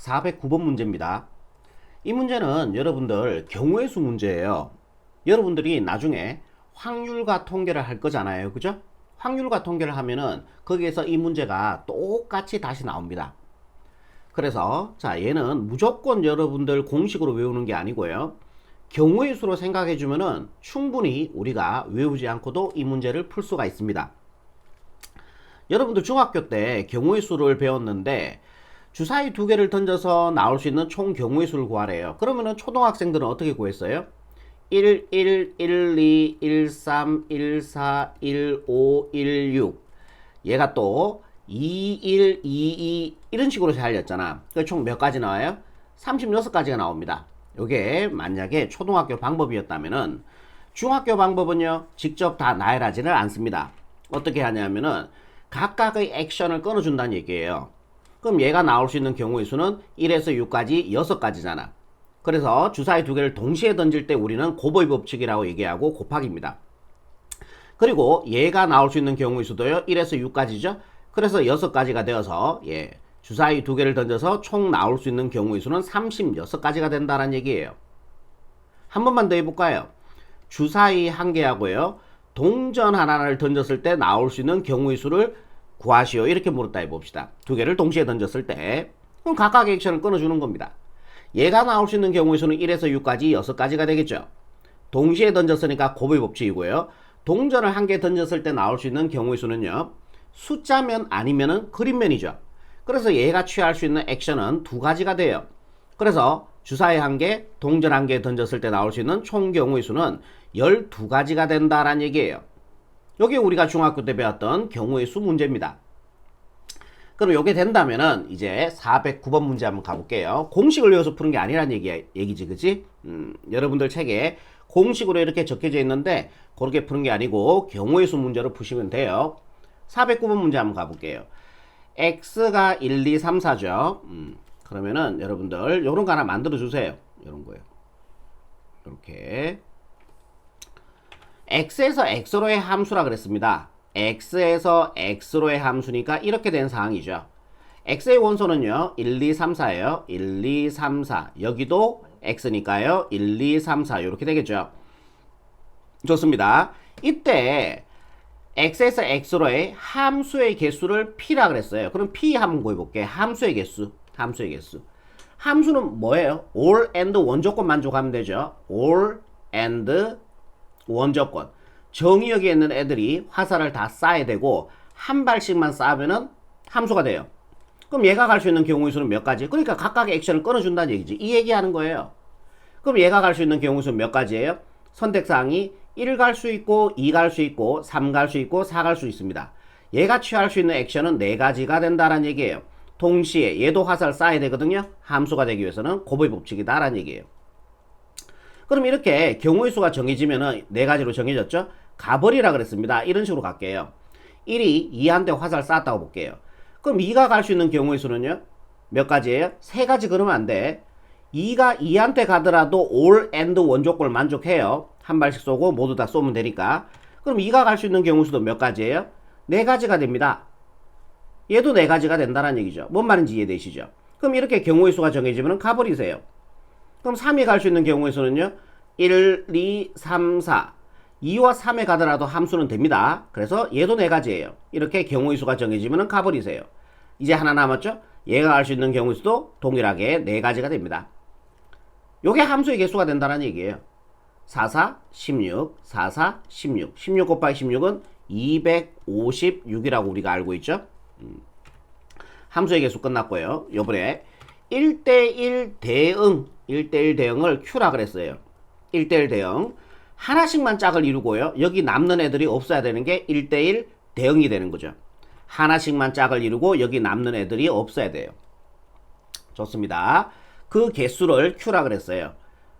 409번 문제입니다. 이 문제는 여러분들 경우의 수 문제예요. 여러분들이 나중에 확률과 통계를 할 거잖아요. 그죠? 확률과 통계를 하면은 거기에서 이 문제가 똑같이 다시 나옵니다. 그래서 자, 얘는 무조건 여러분들 공식으로 외우는 게 아니고요. 경우의 수로 생각해 주면은 충분히 우리가 외우지 않고도 이 문제를 풀 수가 있습니다. 여러분들 중학교 때 경우의 수를 배웠는데 주사위 두 개를 던져서 나올 수 있는 총 경우의 수를 구하래요. 그러면은 초등학생들은 어떻게 구했어요? 1, 1, 1, 2, 1, 3, 1, 4, 1, 5, 1, 6. 얘가 또 2, 1, 2, 2 이런 식으로 살렸잖아. 총 몇 가지 나와요? 36가지가 나옵니다. 이게 만약에 초등학교 방법이었다면은 중학교 방법은요, 직접 다 나열하지는 않습니다. 어떻게 하냐면은 각각의 액션을 끊어준다는 얘기예요. 그럼 얘가 나올 수 있는 경우의 수는 1에서 6까지 6가지잖아. 그래서 주사위 두 개를 동시에 던질 때 우리는 곱의 법칙이라고 얘기하고 곱하기입니다. 그리고 얘가 나올 수 있는 경우의 수도요, 1에서 6까지죠. 그래서 6가지가 되어서 주사위 두 개를 던져서 총 나올 수 있는 경우의 수는 36가지가 된다는 얘기예요. 한 번만 더 해볼까요? 주사위 한 개하고요, 동전 하나를 던졌을 때 나올 수 있는 경우의 수를 구하시오. 이렇게 물었다 해봅시다. 두 개를 동시에 던졌을 때 그럼 각각의 액션을 끊어주는 겁니다. 얘가 나올 수 있는 경우의 수는 1에서 6까지 6가지가 되겠죠. 동시에 던졌으니까 곱의 법칙이고요. 동전을 한 개 던졌을 때 나올 수 있는 경우의 수는요, 숫자면 아니면은 그림면이죠. 그래서 얘가 취할 수 있는 액션은 2가지가 돼요. 그래서 주사위 한 개, 동전 한 개 던졌을 때 나올 수 있는 총 경우의 수는 12가지가 된다라는 얘기예요. 여기 우리가 중학교 때 배웠던 경우의 수 문제입니다. 그럼 이게 된다면은 이제 409번 문제 한번 가볼게요. 공식을 외워서 푸는 게 아니란 얘기지, 그치? 여러분들 책에 공식으로 이렇게 적혀져 있는데 그렇게 푸는 게 아니고 경우의 수 문제로 푸시면 돼요. 409번 문제 한번 가볼게요. x가 1, 2, 3, 4죠. 그러면은 여러분들 요런 거 하나 만들어 주세요. 요런 거요. 이렇게 x에서 x로의 함수라 그랬습니다. x에서 x로의 함수니까 이렇게 된 상황이죠. x의 원소는요, 1, 2, 3, 4예요. 1, 2, 3, 4. 여기도 x니까요. 1, 2, 3, 4. 이렇게 되겠죠. 좋습니다. 이때 x에서 x로의 함수의 개수를 p라 그랬어요. 그럼 p 한번 구해볼게. 함수의 개수. 함수의 개수. 함수는 뭐예요? all and 원조건 만족하면 되죠. all and 원조건. 정의역에 있는 애들이 화살을 다 쏴야 되고 한 발씩만 쏴면은 함수가 돼요. 그럼 얘가 갈 수 있는 경우의 수는 몇 가지? 그러니까 각각의 액션을 끊어준다는 얘기지. 이 얘기하는 거예요. 그럼 얘가 갈 수 있는 경우의 수는 몇 가지예요? 선택사항이 1 갈 수 있고 2 갈 수 있고 3 갈 수 있고 4 갈 수 있습니다. 얘가 취할 수 있는 액션은 4가지가 된다는 얘기예요. 동시에 얘도 화살 쏴야 되거든요. 함수가 되기 위해서는 곱의 법칙이다라는 얘기예요. 그럼 이렇게 경우의 수가 정해지면은 4가지로 정해졌죠? 가버리라 그랬습니다. 이런 식으로 갈게요. 1이 2한테 화살 쐈다고 볼게요. 그럼 2가 갈 수 있는 경우의 수는요? 몇 가지예요? 3가지 그러면 안 돼. 2가 2한테 가더라도 all and 원조건을 만족해요. 한 발씩 쏘고 모두 다 쏘면 되니까. 그럼 2가 갈 수 있는 경우 수도 몇 가지예요? 4가지가 됩니다. 얘도 4가지가 된다는 얘기죠. 뭔 말인지 이해되시죠? 그럼 이렇게 경우의 수가 정해지면 가버리세요. 그럼 3이 갈 수 있는 경우의 수는요? 1, 2, 3, 4. 2와 3에 가더라도 함수는 됩니다. 그래서 얘도 4가지예요. 이렇게 경우의 수가 정해지면 가버리세요. 이제 하나 남았죠? 얘가 갈 수 있는 경우의 수도 동일하게 4가지가 됩니다. 요게 함수의 개수가 된다는 얘기예요. 4, 4, 16, 4, 4, 16. 16 곱하기 16은 256이라고 우리가 알고 있죠? 함수의 개수 끝났고요. 요번에 1대1 대응, 1대1 대응을 Q라 그랬어요. 1대1 대응. 하나씩만 짝을 이루고요. 여기 남는 애들이 없어야 되는 게 1대1 대응이 되는 거죠. 하나씩만 짝을 이루고 여기 남는 애들이 없어야 돼요. 좋습니다. 그 개수를 Q라 그랬어요.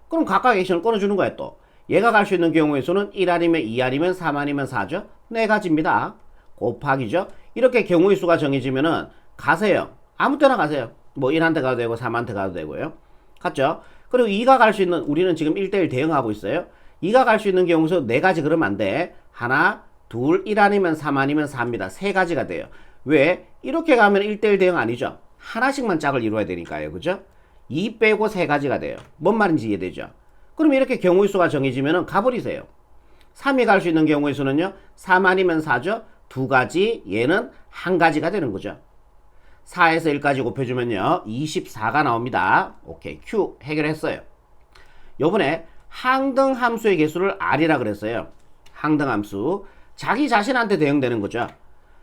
그럼 각각 액션을 끊어주는 거예요 또. 얘가 갈 수 있는 경우의 수는 1 아니면 2 아니면 3 아니면 4죠. 4가지입니다. 곱하기죠. 이렇게 경우의 수가 정해지면은 가세요. 아무 때나 가세요. 뭐 1한테 가도 되고 3한테 가도 되고요. 갔죠? 그리고 2가 갈 수 있는, 우리는 지금 1대1 대응하고 있어요. 2가 갈 수 있는 경우에서 4가지 그러면 안 돼. 하나, 둘, 1 아니면 3 아니면 4입니다. 3가지가 돼요. 왜? 이렇게 가면 1대1 대응 아니죠. 하나씩만 짝을 이루어야 되니까요. 그죠? 2 빼고 3가지가 돼요. 뭔 말인지 이해되죠? 그럼 이렇게 경우의 수가 정해지면 가버리세요. 3이 갈 수 있는 경우의 수는요. 3 아니면 4죠. 2가지, 얘는 1가지가 되는 거죠. 4에서 1까지 곱해주면요. 24가 나옵니다. 오케이. Q 해결했어요. 요번에 항등함수의 개수를 R이라 그랬어요. 항등함수. 자기 자신한테 대응되는 거죠.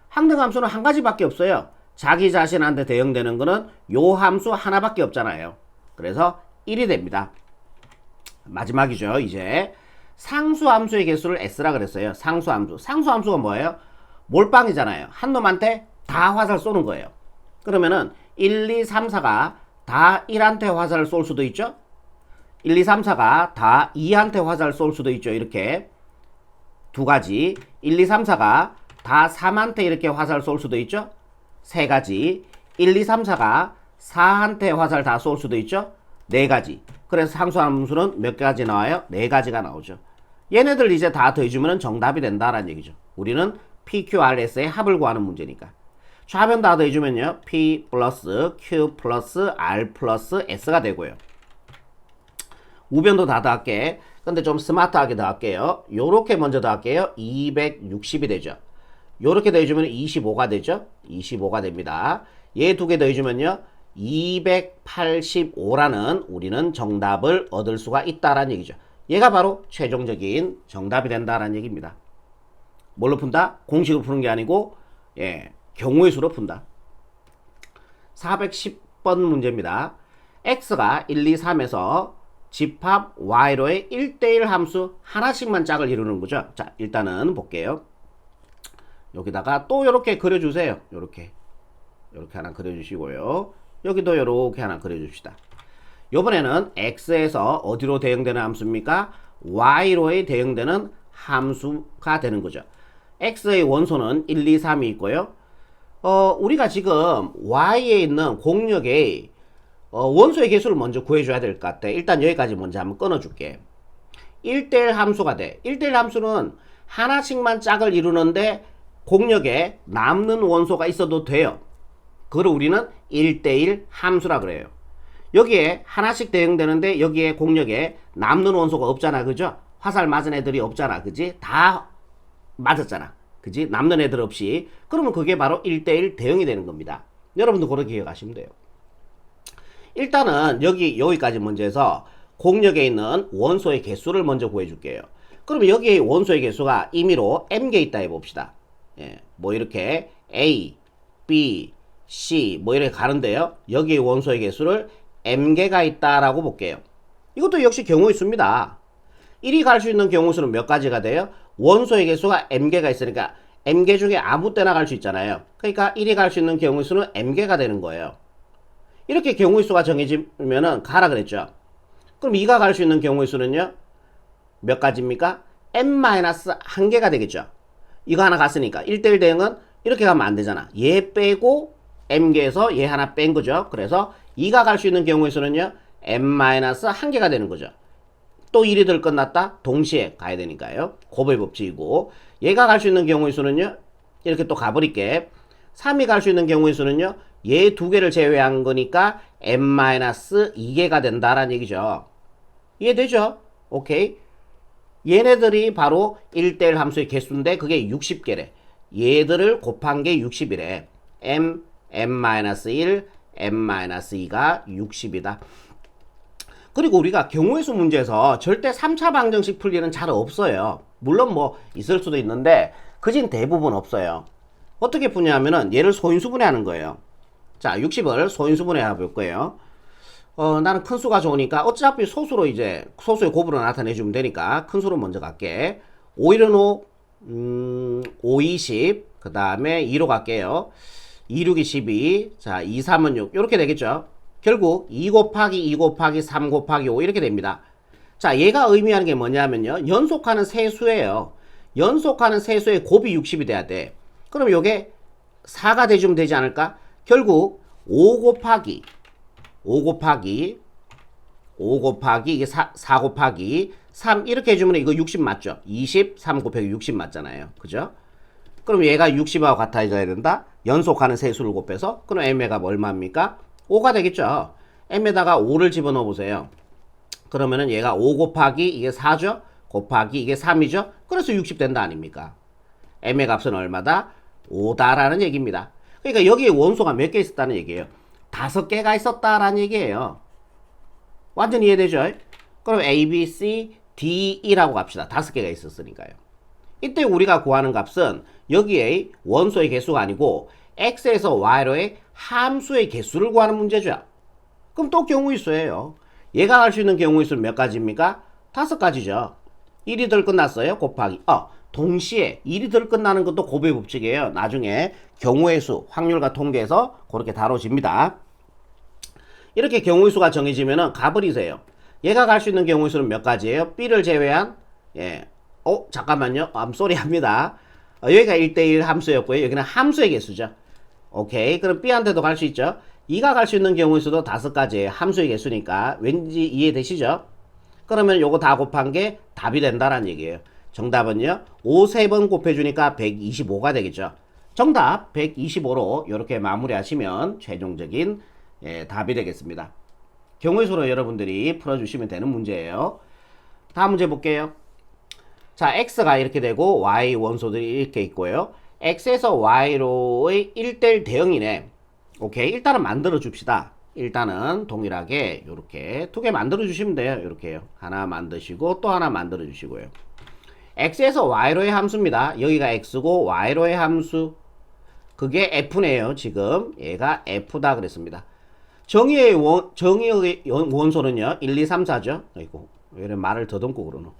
항등함수는 한 가지밖에 없어요. 자기 자신한테 대응되는 거는 요 함수 하나밖에 없잖아요. 그래서 1이 됩니다. 마지막이죠. 이제 상수함수의 개수를 S라 그랬어요. 상수함수. 상수함수가 뭐예요? 몰빵이잖아요. 한 놈한테 다 화살 쏘는 거예요. 그러면은 1, 2, 3, 4가 다 1한테 화살을 쏠 수도 있죠. 1, 2, 3, 4가 다 2한테 화살을 쏠 수도 있죠. 이렇게 두 가지. 1, 2, 3, 4가 다 3한테 이렇게 화살 쏠 수도 있죠. 세 가지. 1, 2, 3, 4가 4한테 화살 다 쏠 수도 있죠. 네 가지. 그래서 상수함수는 몇 가지 나와요? 네 가지가 나오죠. 얘네들 이제 다 더해주면 정답이 된다라는 얘기죠. 우리는 PQRS의 합을 구하는 문제니까. 좌변 다 더해주면요. P 플러스 Q 플러스 R 플러스 S가 되고요. 우변도 다 더할게. 근데 좀 스마트하게 더할게요. 요렇게 먼저 더할게요. 260이 되죠. 요렇게 더해주면 25가 되죠. 25가 됩니다. 얘 두 개 더해주면요. 285라는 우리는 정답을 얻을 수가 있다라는 얘기죠. 얘가 바로 최종적인 정답이 된다라는 얘기입니다. 뭘로 푼다? 공식으로 푸는 게 아니고 경우의 수로 푼다. 410번 문제입니다. x가 1, 2, 3에서 집합 y로의 1대1 함수 하나씩만 짝을 이루는 거죠. 자, 일단은 볼게요. 여기다가 또 이렇게 그려주세요. 이렇게 하나 그려주시고요. 여기도 이렇게 하나 그려줍시다. 이번에는 x에서 어디로 대응되는 함수입니까? y로의 대응되는 함수가 되는 거죠. x의 원소는 1, 2, 3이 있고요. 우리가 지금 y에 있는 공역의 원소의 개수를 먼저 구해줘야 될 것 같아. 일단 여기까지 먼저 한번 끊어줄게. 1대1 함수가 돼. 1대1 함수는 하나씩만 짝을 이루는데 공역에 남는 원소가 있어도 돼요. 그걸 우리는 1대1 함수라 그래요. 여기에 하나씩 대응되는데 여기에 공역에 남는 원소가 없잖아. 그죠? 화살 맞은 애들이 없잖아. 그지? 다 맞았잖아. 그지? 남는 애들 없이. 그러면 그게 바로 1대1 대응이 되는 겁니다. 여러분도 그렇게 기억하시면 돼요. 일단은 여기까지 먼저 해서 공역에 있는 원소의 개수를 먼저 구해줄게요. 그러면 여기에 원소의 개수가 임의로 m개 있다 해봅시다. 뭐 이렇게 A, B, C 뭐 이렇게 가는데요. 여기에 원소의 개수를 m개가 있다라고 볼게요. 이것도 역시 경우의 수입니다. 1이 갈 수 있는 경우 수는 몇 가지가 돼요? 원소의 개수가 m개가 있으니까 m개 중에 아무 때나 갈 수 있잖아요. 그러니까 1이 갈 수 있는 경우의 수는 m개가 되는 거예요. 이렇게 경우의 수가 정해지면은 가라 그랬죠. 그럼 2가 갈 수 있는 경우의 수는요? 몇 가지입니까? n-1개가 되겠죠. 이거 하나 갔으니까 1대1 대응은 이렇게 가면 안 되잖아. 얘 빼고 m개에서 얘 하나 뺀 거죠. 그래서 2가 갈 수 있는 경우의 수는요. n-1개가 되는 거죠. 또 1이들 끝났다? 동시에 가야 되니까요. 곱의 법칙이고 얘가 갈 수 있는 경우의 수는요. 이렇게 또 가버릴게. 3이 갈 수 있는 경우의 수는요. 얘 두 개를 제외한 거니까 n-2개가 된다라는 얘기죠. 이해되죠? 오케이. 얘네들이 바로 1대1 함수의 개수인데 그게 60개래. 얘들을 곱한 게 60이래. m, n-1, n-2가 60이다. 그리고 우리가 경우의 수 문제에서 절대 3차 방정식 풀 일은 잘 없어요. 물론 뭐 있을 수도 있는데 그진 대부분 없어요. 어떻게 푸냐면은 얘를 소인수분해 하는 거예요. 자, 60을 소인수분해 해볼 거예요. 나는 큰 수가 좋으니까 어차피 소수의 곱으로 나타내주면 되니까 큰 수로 먼저 갈게. 5일은 5, 5, 20, 그 다음에 2로 갈게요. 2, 6이 12, 자, 2, 3은 6, 이렇게 되겠죠. 결국 2 곱하기 2 곱하기 3 곱하기 5 이렇게 됩니다. 자, 얘가 의미하는 게 뭐냐면요. 연속하는 세수예요. 연속하는 세수의 곱이 60이 돼야 돼. 그럼 요게 4가 돼주면 되지 않을까? 결국 5 곱하기 이게 4 곱하기 3 이렇게 해주면 이거 60 맞죠? 23 곱하기 60 맞잖아요. 그죠? 그럼 얘가 60하고 같아져야 된다? 연속하는 세수를 곱해서 그럼 m의 값 얼마입니까? 5가 되겠죠. m에다가 5를 집어넣어 보세요. 그러면은 얘가 5 곱하기 이게 4죠. 곱하기 이게 3이죠. 그래서 60 된다 아닙니까? m의 값은 얼마다? 5다라는 얘기입니다. 그러니까 여기에 원소가 몇 개 있었다는 얘기예요. 5개가 있었다라는 얘기예요. 완전 이해되죠? 그럼 A, B, C, D, E라고 갑시다. 5개가 있었으니까요. 이때 우리가 구하는 값은 여기에 원소의 개수가 아니고 X에서 Y로의 함수의 개수를 구하는 문제죠. 그럼 또 경우일수예요. 얘가 할 수 있는 경우일수는 몇 가지입니까? 5가지죠. 1이 덜 끝났어요. 곱하기 동시에 1이 덜 끝나는 것도 곱의 법칙이에요. 나중에 경우의 수, 확률과 통계에서 그렇게 다뤄집니다. 이렇게 경우의 수가 정해지면은 값을 이세요. 얘가 갈 수 있는 경우의 수는 몇 가지예요? B를 제외한 잠깐만요. 암소리 합니다. 여기가 1대1 함수였고요. 여기는 함수의 개수죠. 오케이. 그럼 B한테도 갈 수 있죠. 2가 갈 수 있는 경우의 수도 5가지예요. 함수의 개수니까. 왠지 이해되시죠? 그러면 요거 다 곱한 게 답이 된다는 얘기예요. 정답은요. 5 3번 곱해주니까 125가 되겠죠. 정답 125로 이렇게 마무리하시면 최종적인 답이 되겠습니다. 경우의 수로 여러분들이 풀어주시면 되는 문제예요. 다음 문제 볼게요. 자, x가 이렇게 되고 y 원소들이 이렇게 있고요. x에서 y로의 1대1 대응이네. 오케이. 일단은 만들어 줍시다. 일단은 동일하게 이렇게 2개 만들어 주시면 돼요. 이렇게요. 하나 만드시고 또 하나 만들어 주시고요. x에서 y로의 함수입니다. 여기가 x고 y로의 함수 그게 f네요. 지금 얘가 f다 그랬습니다. 정의의 원소는요. 1, 2, 3, 4죠. 아이고 왜 이래 말을 더듬고 그러노.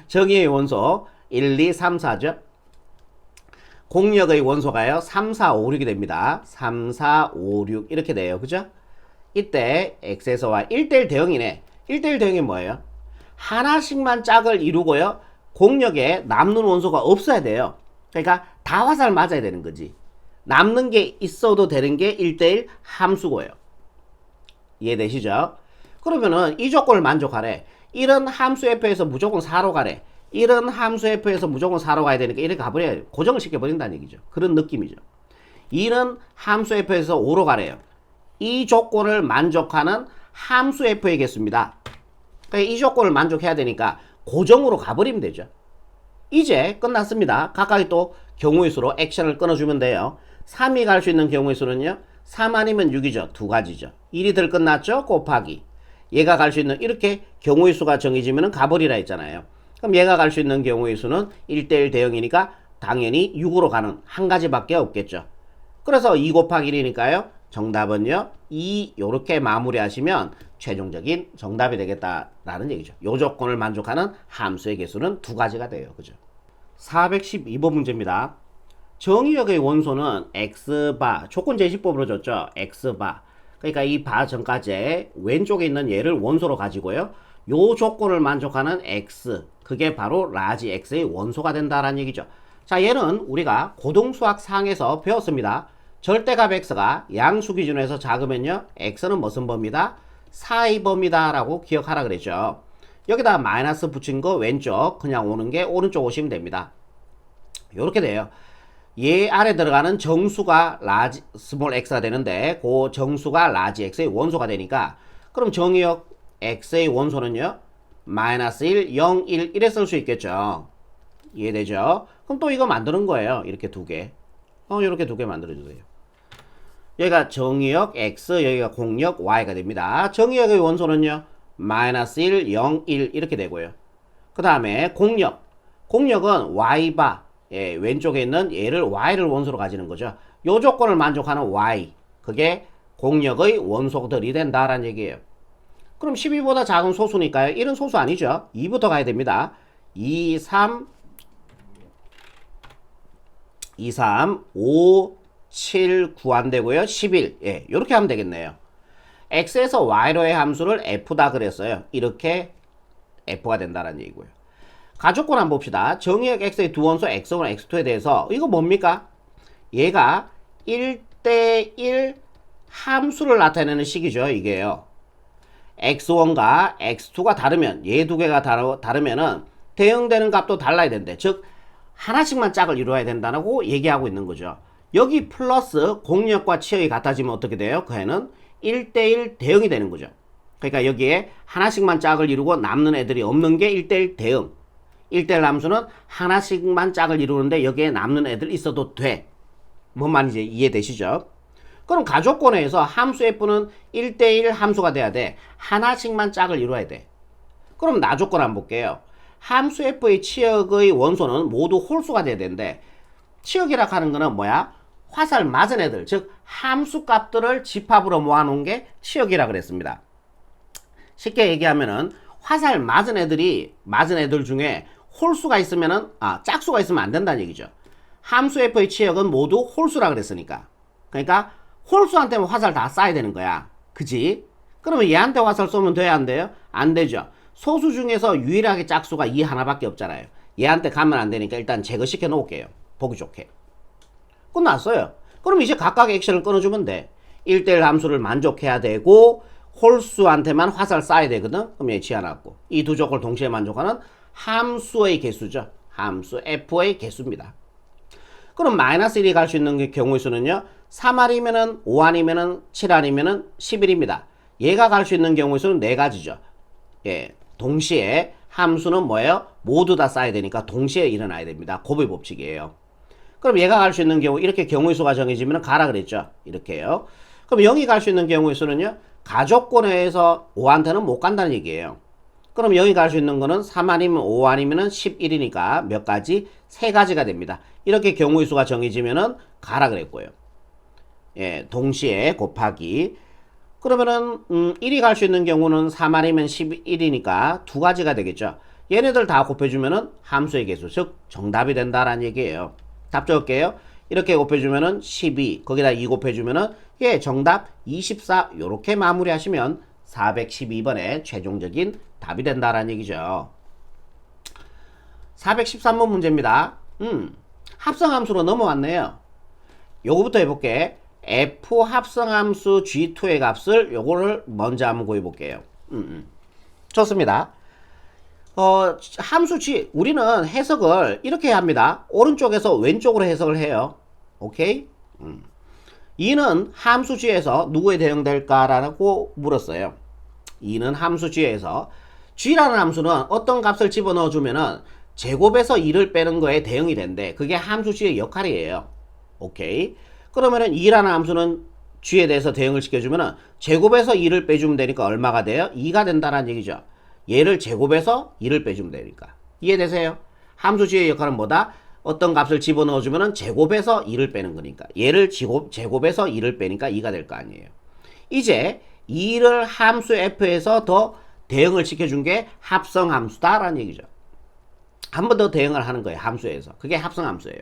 정의의 원소 1, 2, 3, 4죠. 공력의 원소가요. 3, 4, 5, 6이 됩니다. 3, 4, 5, 6 이렇게 돼요. 그죠? 이때 x에서 y 1대1 대응이네. 1대1 대응이 뭐예요? 하나씩만 짝을 이루고요. 공력에 남는 원소가 없어야 돼요. 그러니까 다 화살 맞아야 되는 거지. 남는 게 있어도 되는 게 1대1 함수고요. 이해되시죠? 그러면은 이 조건을 만족하래. 이런 함수 f에서 무조건 4로 가래. 이런 함수 f에서 무조건 4로 가야 되니까 이렇게 가버려야 고정을 시켜버린다는 얘기죠. 그런 느낌이죠. 이런 함수 f에서 5로 가래요. 이 조건을 만족하는 함수 f의 개수입니다. 그러니까 이 조건을 만족해야 되니까 고정으로 가버리면 되죠. 이제 끝났습니다. 각각이 또 경우의 수로 액션을 끊어주면 돼요. 3이 갈 수 있는 경우의 수는요. 3 아니면 6이죠. 2가지죠. 1이 덜 끝났죠. 곱하기. 얘가 갈 수 있는 이렇게 경우의 수가 정해지면 가버리라 했잖아요. 그럼 얘가 갈 수 있는 경우의 수는 1대1 대응이니까 당연히 6으로 가는 한 가지밖에 없겠죠. 그래서 2 곱하기 1이니까요. 정답은요. 2 요렇게 마무리하시면 최종적인 정답이 되겠다라는 얘기죠. 요 조건을 만족하는 함수의 개수는 2가지가 돼요. 그죠? 412번 문제입니다. 정의역의 원소는 x바 조건 제시법으로 줬죠. x바 그러니까 이 바 전까지 왼쪽에 있는 얘를 원소로 가지고요. 요 조건을 만족하는 x 그게 바로 라지 x의 원소가 된다라는 얘기죠. 자, 얘는 우리가 고등수학 상에서 배웠습니다. 절대값 x가 양수 기준에서 작으면요. x는 무슨 범위다? 4의 범위다 라고 기억하라 그랬죠. 여기다 마이너스 붙인 거 왼쪽 그냥 오는 게 오른쪽 오시면 됩니다. 요렇게 돼요. 얘 아래 들어가는 정수가 라지 스몰 x가 되는데 그 정수가 라지 x의 원소가 되니까 그럼 정의역 x의 원소는요. 마이너스 1, 0, 1 이래 쓸 수 있겠죠. 이해되죠? 그럼 또 이거 만드는 거예요. 이렇게 2개. 이렇게 2개 만들어주세요. 여기가 정의역 x, 여기가 공역 y가 됩니다. 정의역의 원소는요. 마이너스 1, 0, 1 이렇게 되고요. 그 다음에 공역. 공역은 y바. 왼쪽에 있는 얘를 y를 원소로 가지는 거죠. 요 조건을 만족하는 y. 그게 공역의 원소들이 된다라는 얘기예요. 그럼 12보다 작은 소수니까요. 1은 소수 아니죠. 2부터 가야 됩니다. 2, 3, 5, 7, 9 안 되고요. 11. 요렇게 하면 되겠네요. x에서 y로의 함수를 f다 그랬어요. 이렇게 f가 된다는 얘기고요. 가족권 한번 봅시다. 정의역 x의 두 원소 x1, x2에 대해서 이거 뭡니까? 얘가 1대1 함수를 나타내는 식이죠. 이게요. x1과 x2가 다르면 얘 두 개가 다르면은 대응되는 값도 달라야 된대. 즉 하나씩만 짝을 이루어야 된다고 얘기하고 있는 거죠. 여기 플러스 공력과 치역이 같아지면 어떻게 돼요? 그 애는 1대1 대응이 되는 거죠. 그러니까 여기에 하나씩만 짝을 이루고 남는 애들이 없는 게 1대1 대응. 1대1 함수는 하나씩만 짝을 이루는데 여기에 남는 애들 있어도 돼. 뭔 말인지 이해되시죠? 그럼 가족권에서 함수 f는 1대1 함수가 돼야 돼. 하나씩만 짝을 이루어야 돼. 그럼 나조건 한번 볼게요. 함수 f의 치역의 원소는 모두 홀수가 돼야 되는데 치역이라 하는 거는 뭐야? 화살 맞은 애들, 즉 함수 값들을 집합으로 모아놓은 게 치역이라 그랬습니다. 쉽게 얘기하면은 화살 맞은 애들 중에 홀수가 있으면은 짝수가 있으면 안 된다는 얘기죠. 함수 f의 치역은 모두 홀수라 그랬으니까. 그러니까 홀수한테는 화살 다 쏴야 되는 거야. 그지? 그러면 얘한테 화살 쏘면 돼야 안 돼요? 안 되죠. 소수 중에서 유일하게 짝수가 이 하나밖에 없잖아요. 얘한테 가면 안 되니까 일단 제거시켜 놓을게요. 보기 좋게. 끝났어요. 그럼 이제 각각의 액션을 끊어주면 돼. 1대1 함수를 만족해야 되고 홀수한테만 화살 쏴야 되거든. 그럼 얘 지어놨고 이 두 조건을 동시에 만족하는 함수의 개수죠. 함수 f의 개수입니다. 그럼 마이너스 1이 갈 수 있는 경우의 수는요. 3 아니면은 5 아니면은 7 아니면은 11입니다. 얘가 갈 수 있는 경우의 수는 4가지죠. 예, 동시에 함수는 뭐예요? 모두 다 쌓아야 되니까 동시에 일어나야 됩니다. 곱의 법칙이에요. 그럼 얘가 갈 수 있는 경우 이렇게 경우의 수가 정해지면 가라 그랬죠. 이렇게요. 그럼 0이 갈 수 있는 경우의 수는요. 가족권에서 5한테는 못 간다는 얘기예요. 그럼 0이 갈 수 있는 거는 3 아니면 5 아니면 11이니까 몇 가지? 3가지가 됩니다. 이렇게 경우의 수가 정해지면은 가라 그랬고요. 예, 동시에 곱하기. 그러면은 1이 갈 수 있는 경우는 3 아니면 11이니까 2가지가 되겠죠. 얘네들 다 곱해주면은 함수의 개수, 즉 정답이 된다라는 얘기예요. 답 적을게요. 이렇게 곱해주면은 12, 거기다 2 곱해주면은 예, 정답 24. 요렇게 마무리하시면 412번의 최종적인 답이 된다라는 얘기죠. 413번 문제입니다. 합성함수로 넘어왔네요. 요거부터 해볼게. f 합성함수 g2의 값을 요거를 먼저 한번 구해볼게요. 좋습니다. 함수 g, 우리는 해석을 이렇게 합니다. 오른쪽에서 왼쪽으로 해석을 해요. 오케이? 2는 함수 g에서 누구에 대응될까라고 물었어요. 2는 함수 g에서 g라는 함수는 어떤 값을 집어넣어 주면은 제곱에서 2를 빼는 거에 대응이 된대. 그게 함수 g의 역할이에요. 오케이? 그러면은 2라는 함수는 g에 대해서 대응을 시켜주면은 제곱에서 2를 빼주면 되니까 얼마가 돼요? 2가 된다는 얘기죠. 얘를 제곱해서 2를 빼주면 되니까. 이해되세요? 함수 g의 역할은 뭐다? 어떤 값을 집어넣어주면은 제곱해서 2를 빼는 거니까. 얘를 제곱해서 2를 빼니까 2가 될 거 아니에요. 이제 2를 함수 f에서 더 대응을 시켜준 게 합성함수다라는 얘기죠. 한 번 더 대응을 하는 거예요. 함수에서. 그게 합성함수예요.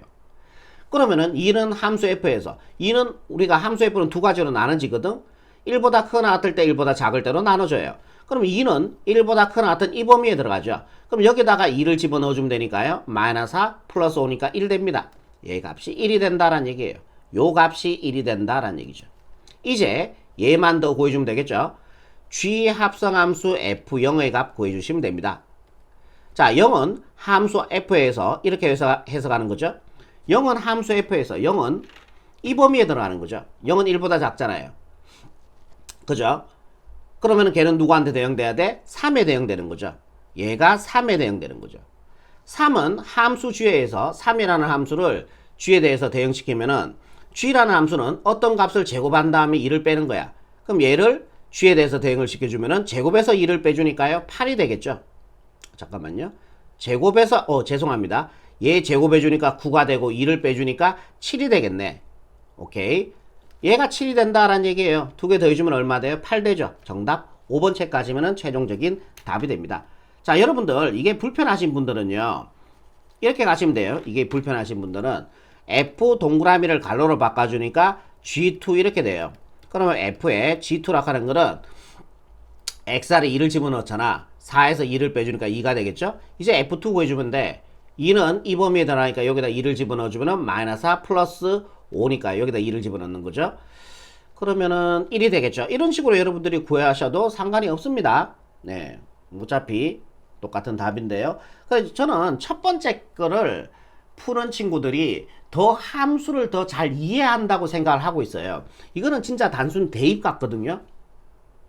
그러면은 2는 함수 f에서 2는 우리가 함수 f는 두 가지로 나눠지거든. 1보다 크거나 같을 때 1보다 작을 때로 나눠져요. 그럼 2는 1보다 크거나 같은 이 범위에 들어가죠. 그럼 여기다가 2를 집어넣어주면 되니까요. 마이너스 4 플러스 5니까 1 됩니다. 얘 값이 1이 된다라는 얘기예요. 요 값이 1이 된다라는 얘기죠. 이제 얘만 더 구해주면 되겠죠. g 합성함수 f0의 값 구해주시면 됩니다. 자, 0은 함수 f에서 이렇게 해석하는 거죠. 0은 함수 f에서 0은 이 범위에 들어가는 거죠. 0은 1보다 작잖아요. 그죠? 그러면 걔는 누구한테 대응돼야 돼? 3에 대응되는 거죠. 얘가 3에 대응되는 거죠. 3은 함수 g에서 3이라는 함수를 g에 대해서 대응시키면은 g라는 함수는 어떤 값을 제곱한 다음에 2를 빼는 거야. 그럼 얘를 g에 대해서 대응을 시켜주면은 제곱해서 2를 빼주니까요. 8이 되겠죠. 잠깐만요. 제곱해서 죄송합니다. 얘 제곱해주니까 9가 되고 2를 빼주니까 7이 되겠네. 오케이. 얘가 7이 된다라는 얘기예요. 두 개 더해주면 얼마 돼요? 8 되죠. 정답 5번 책까지면 최종적인 답이 됩니다. 자, 여러분들 이게 불편하신 분들은요. 이렇게 가시면 돼요. 이게 불편하신 분들은 F 동그라미를 갈로로 바꿔주니까 G2 이렇게 돼요. 그러면 F에 G2라고 하는 거는 X알에 2를 집어넣잖아. 4에서 2를 빼주니까 2가 되겠죠? 이제 F2 구해주면 돼. 2는 이 범위에 들어가니까 여기다 2를 집어넣어주면 마이너스 4 플러스 5니까 여기다 2를 집어넣는 거죠. 그러면은 1이 되겠죠. 이런 식으로 여러분들이 구해하셔도 상관이 없습니다. 네, 어차피 똑같은 답인데요. 그래서 저는 첫 번째 거를 푸는 친구들이 더 함수를 더 잘 이해한다고 생각을 하고 있어요. 이거는 진짜 단순 대입 같거든요.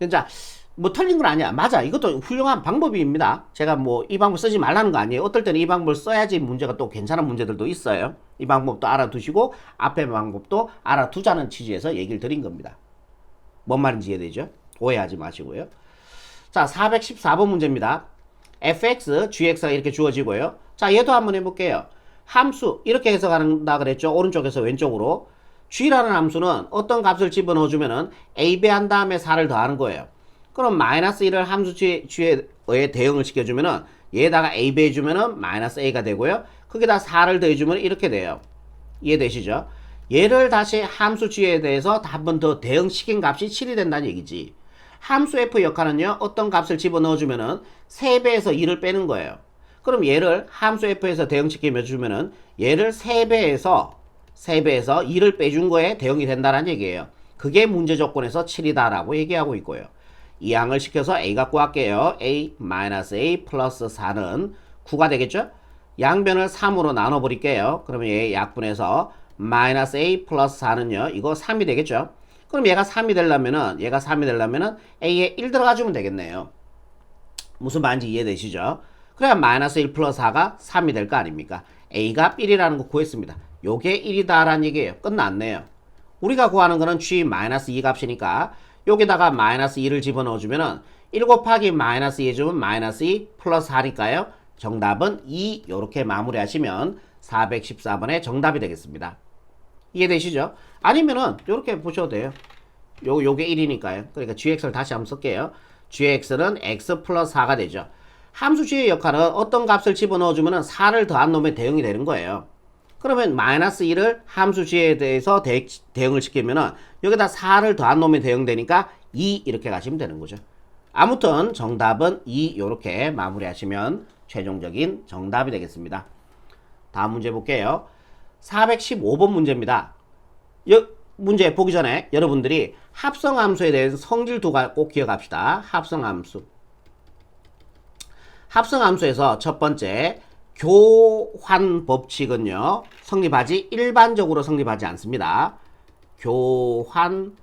진짜 뭐 틀린 건 아니야. 맞아. 이것도 훌륭한 방법입니다. 제가 뭐 이 방법 쓰지 말라는 거 아니에요. 어떨 때는 이 방법을 써야지 문제가 또 괜찮은 문제들도 있어요. 이 방법도 알아두시고 앞에 방법도 알아두자는 취지에서 얘기를 드린 겁니다. 뭔 말인지 이해되죠? 오해하지 마시고요. 자, 414번 문제입니다. fx, gx가 이렇게 주어지고요. 자, 얘도 한번 해볼게요. 함수 이렇게 해석한다 그랬죠. 오른쪽에서 왼쪽으로. g라는 함수는 어떤 값을 집어넣어주면은 a 배한 다음에 4를 더하는 거예요. 그럼 마이너스 1을 함수 g에 의해 대응을 시켜주면은 얘에다가 a 배해주면은 마이너스 a가 되고요. 거기다 4를 더해주면 이렇게 돼요. 이해되시죠? 얘를 다시 함수 g에 대해서 한 번 더 대응시킨 값이 7이 된다는 얘기지. 함수 f 역할은요, 어떤 값을 집어넣어주면은 3배에서 2를 빼는 거예요. 그럼 얘를 함수 f에서 대응시키면 주면은 얘를 3배에서 2를 빼준 거에 대응이 된다는 얘기예요. 그게 문제 조건에서 7이다 라고 얘기하고 있고요. 이 양을 시켜서 a가 구할게요. a-a 플러스 4는 9가 되겠죠? 양변을 3으로 나눠버릴게요. 그러면 얘 약분해서 마이너스 a 플러스 4는요, 이거 3이 되겠죠? 그럼 얘가 3이 되려면은 a에 1 들어가주면 되겠네요. 무슨 말인지 이해되시죠? 그래야 마이너스 1 플러스 4가 3이 될 거 아닙니까? a가 1이라는 거 구했습니다. 요게 1이다 라는 얘기예요. 끝났네요. 우리가 구하는 거는 g 마이너스 2 값이니까 여기다가 마이너스 2를 집어넣어주면은 1 곱하기 마이너스 2 해주면 마이너스 2 플러스 4니까요. 정답은 2 요렇게 마무리하시면 414번의 정답이 되겠습니다. 이해되시죠? 아니면은 요렇게 보셔도 돼요. 요게 1이니까요. 그러니까 gx를 다시 한번 쓸게요. gx는 x 플러스 4가 되죠. 함수 g의 역할은 어떤 값을 집어넣어주면 4를 더한 놈에 대응이 되는 거예요. 그러면 마이너스 1을 함수 g에 대해서 대응을 시키면은 여기다 4를 더한 놈에 대응되니까 2 이렇게 가시면 되는 거죠. 아무튼 정답은 2 요렇게 마무리하시면 최종적인 정답이 되겠습니다. 다음 문제 볼게요. 415번 문제입니다. 문제 보기 전에 여러분들이 합성함수에 대해서 성질 두가 꼭 기억합시다. 합성함수에서 첫 번째 교환 법칙은요, 일반적으로 성립하지 않습니다. 교환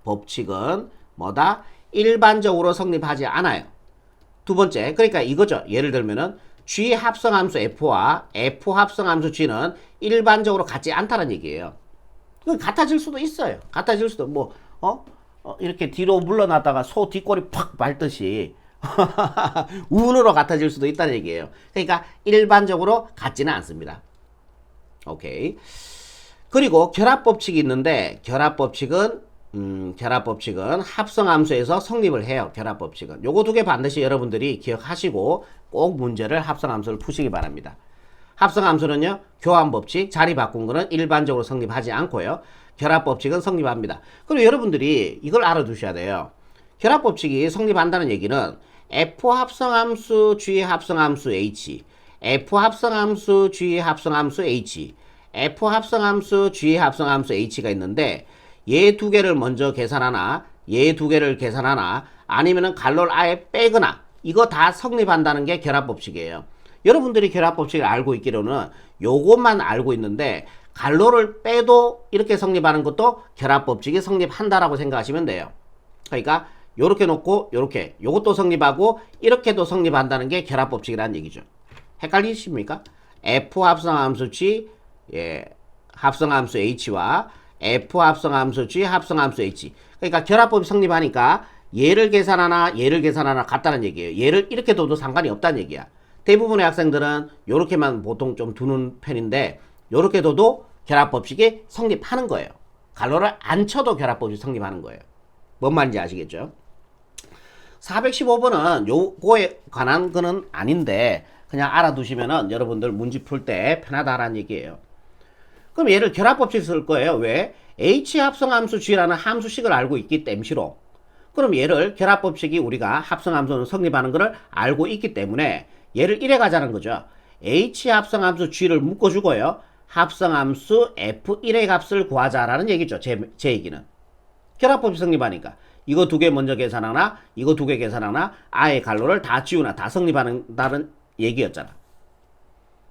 법칙은 뭐다? 일반적으로 성립하지 않아요. 두 번째, 그러니까 이거죠. 예를 들면은 G 합성함수 F와 F 합성함수 G는 일반적으로 같지 않다는 얘기예요. 같아질 수도 있어요. 같아질 수도 이렇게 뒤로 물러났다가 소 뒷골이 팍 밟듯이 운으로 같아질 수도 있다는 얘기예요. 그러니까 일반적으로 같지는 않습니다. 오케이. 그리고 결합법칙이 있는데 결합법칙은 합성함수에서 성립을 해요. 결합법칙은 요거 두 개 반드시 여러분들이 기억하시고 꼭 문제를 합성함수를 푸시기 바랍니다. 합성함수는요, 교환법칙 자리 바꾼 거는 일반적으로 성립하지 않고요, 결합법칙은 성립합니다. 그리고 여러분들이 이걸 알아두셔야 돼요. 결합법칙이 성립한다는 얘기는 F 합성함수 G 합성함수 H, F 합성함수 G 합성함수 H, F 합성함수 G 합성함수 H가 있는데 얘 두 개를 먼저 계산하나 얘 두 개를 계산하나 아니면은 갈로를 아예 빼거나 이거 다 성립한다는 게 결합법칙이에요. 여러분들이 결합법칙을 알고 있기로는 요것만 알고 있는데 갈로를 빼도 이렇게 성립하는 것도 결합법칙이 성립한다라고 생각하시면 돼요. 그러니까 요렇게 놓고 요렇게 요것도 성립하고 이렇게도 성립한다는 게 결합법칙이라는 얘기죠. 헷갈리십니까? F 합성함수 G 합성함수 H와 F 합성함수 G 합성함수 H, 그러니까 결합법이 성립하니까 얘를 계산하나 같다는 얘기예요. 얘를 이렇게 둬도 상관이 없다는 얘기야. 대부분의 학생들은 요렇게만 보통 좀 두는 편인데 요렇게 둬도 결합법칙이 성립하는 거예요. 갈로를 안 쳐도 결합법이 성립하는 거예요. 뭔 말인지 아시겠죠? 415번은 요거에 관한 거는 아닌데 그냥 알아두시면은 여러분들 문제 풀 때 편하다라는 얘기예요. 그럼 얘를 결합법칙 쓸 거예요. 왜? H 합성함수 G라는 함수식을 알고 있기 땜시로. 그럼 얘를 결합법칙이 우리가 합성함수는 성립하는 것을 알고 있기 때문에 얘를 이래 가자는 거죠. H 합성함수 G를 묶어주고요, 합성함수 F1의 값을 구하자라는 얘기죠. 제 얘기는. 결합법이 성립하니까 이거 두 개 먼저 계산하나 이거 두 개 계산하나 아예 갈로를 다 지우나 다 성립한다는 얘기였잖아.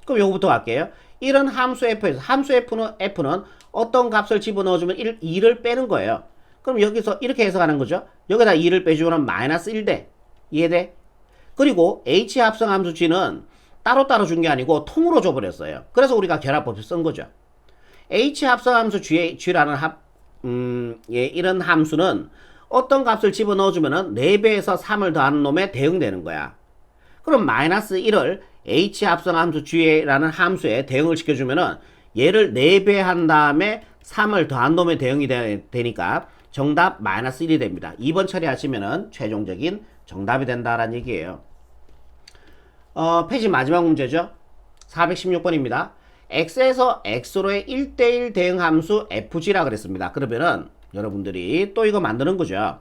그럼 요거부터 갈게요. 이런 함수 f에서 함수 f는 어떤 값을 집어넣어주면 2를 빼는 거예요. 그럼 여기서 이렇게 해석하는 거죠. 여기다 2를 빼주면 마이너스 1돼. 이해돼? 그리고 h 합성 함수 g는 따로따로 준 게 아니고 통으로 줘버렸어요. 그래서 우리가 결합법을 쓴 거죠. h 합성 함수 g라는 이런 함수는 어떤 값을 집어넣어주면 4배에서 3을 더하는 놈에 대응되는 거야. 그럼 마이너스 1을 h 합성 함수 g라는 함수에 대응을 시켜주면은 얘를 4배 한 다음에 3을 더한 놈에 대응이 되니까 정답 마이너스 1이 됩니다. 2번 처리하시면은 최종적인 정답이 된다라는 얘기예요. 페이지 마지막 문제죠. 416번입니다. x에서 x로의 1대1 대응 함수 fg라 그랬습니다. 그러면은 여러분들이 또 이거 만드는 거죠.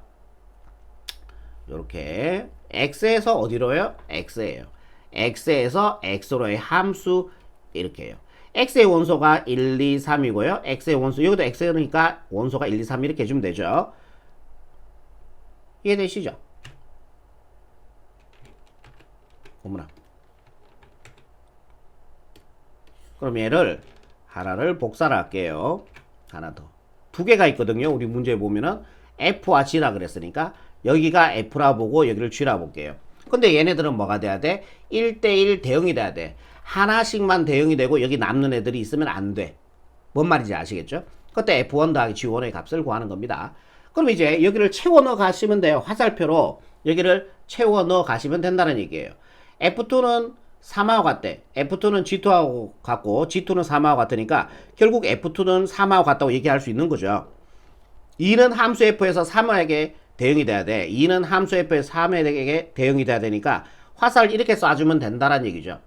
요렇게 x에서 어디로요? x예요. x에서 x로의 함수 이렇게 해요. x의 원소가 1, 2, 3이고요. x의 원소 여기도 x니까 원소가 1, 2, 3 이렇게 해주면 되죠. 이해되시죠? 어머나. 그럼 얘를 하나를 복사를 할게요. 하나 더. 2개가 있거든요. 우리 문제에 보면은 F와 G라 그랬으니까 여기가 F라 보고 여기를 G라 볼게요. 근데 얘네들은 뭐가 돼야 돼? 1대1 대응이 돼야 돼. 하나씩만 대응이 되고 여기 남는 애들이 있으면 안 돼. 뭔 말인지 아시겠죠? 그때 F1 더하기 G1의 값을 구하는 겁니다. 그럼 이제 여기를 채워 넣어 가시면 돼요. 화살표로 여기를 채워 넣어 가시면 된다는 얘기예요. F2는 3하고 같대. F2는 G2하고 같고 G2는 3하고 같으니까 결국 F2는 3하고 같다고 얘기할 수 있는 거죠. 2는 함수 F에서 3에게 대응이 돼야 돼. 2는 함수 F에서 3에게 대응이 돼야 되니까 화살 이렇게 쏴주면 된다는 얘기죠.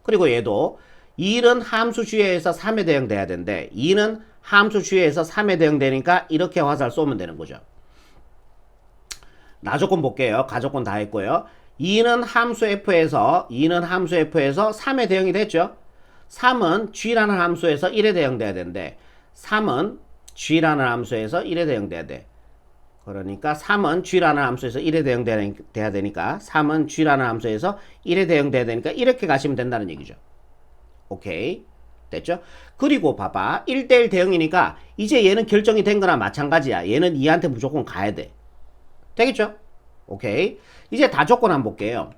그리고 얘도 2는 함수 G에서 3에 대응돼야 되는데 2는 함수 G에서 3에 대응되니까 이렇게 화살 쏘면 되는 거죠. 나조건 볼게요. 가조건 다 했고요. 2는 함수 F에서 3에 대응이 됐죠. 3은 G라는 함수에서 1에 대응돼야 되는데 3은 G라는 함수에서 1에 대응돼야 돼. 그러니까 3은 G라는 함수에서 1에 대응돼야 되니까 3은 G라는 함수에서 1에 대응돼야 되니까 이렇게 가시면 된다는 얘기죠. 오케이. 됐죠? 그리고 봐봐. 1대1 대응이니까 이제 얘는 결정이 된 거나 마찬가지야. 얘는 2한테 무조건 가야 돼. 되겠죠? 오케이. 이제 다조건 한번 볼게요.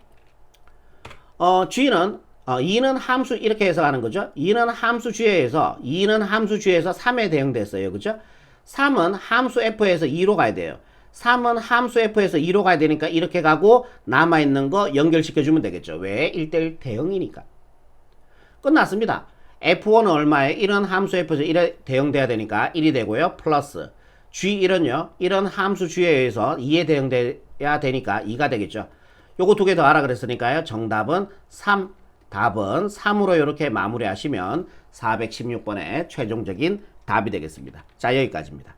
G는 2는 함수 이렇게 해석하는 거죠. 2는 함수 G에서 3에 대응됐어요. 그죠? 3은 함수 F에서 2로 가야 돼요. 3은 함수 F에서 2로 가야 되니까 이렇게 가고 남아있는 거 연결시켜주면 되겠죠. 왜? 1대1 대응이니까. 끝났습니다. F1은 얼마에? 1은 함수 F에서 1에 대응돼야 되니까 1이 되고요. 플러스 G1은요. 1은 함수 G에 의해서 2에 대응돼야 되니까 2가 되겠죠. 요거 2개 더 하라 그랬으니까요. 정답은 3. 답은 3으로 이렇게 마무리하시면 416번의 최종적인 답이 되겠습니다. 자, 여기까지입니다.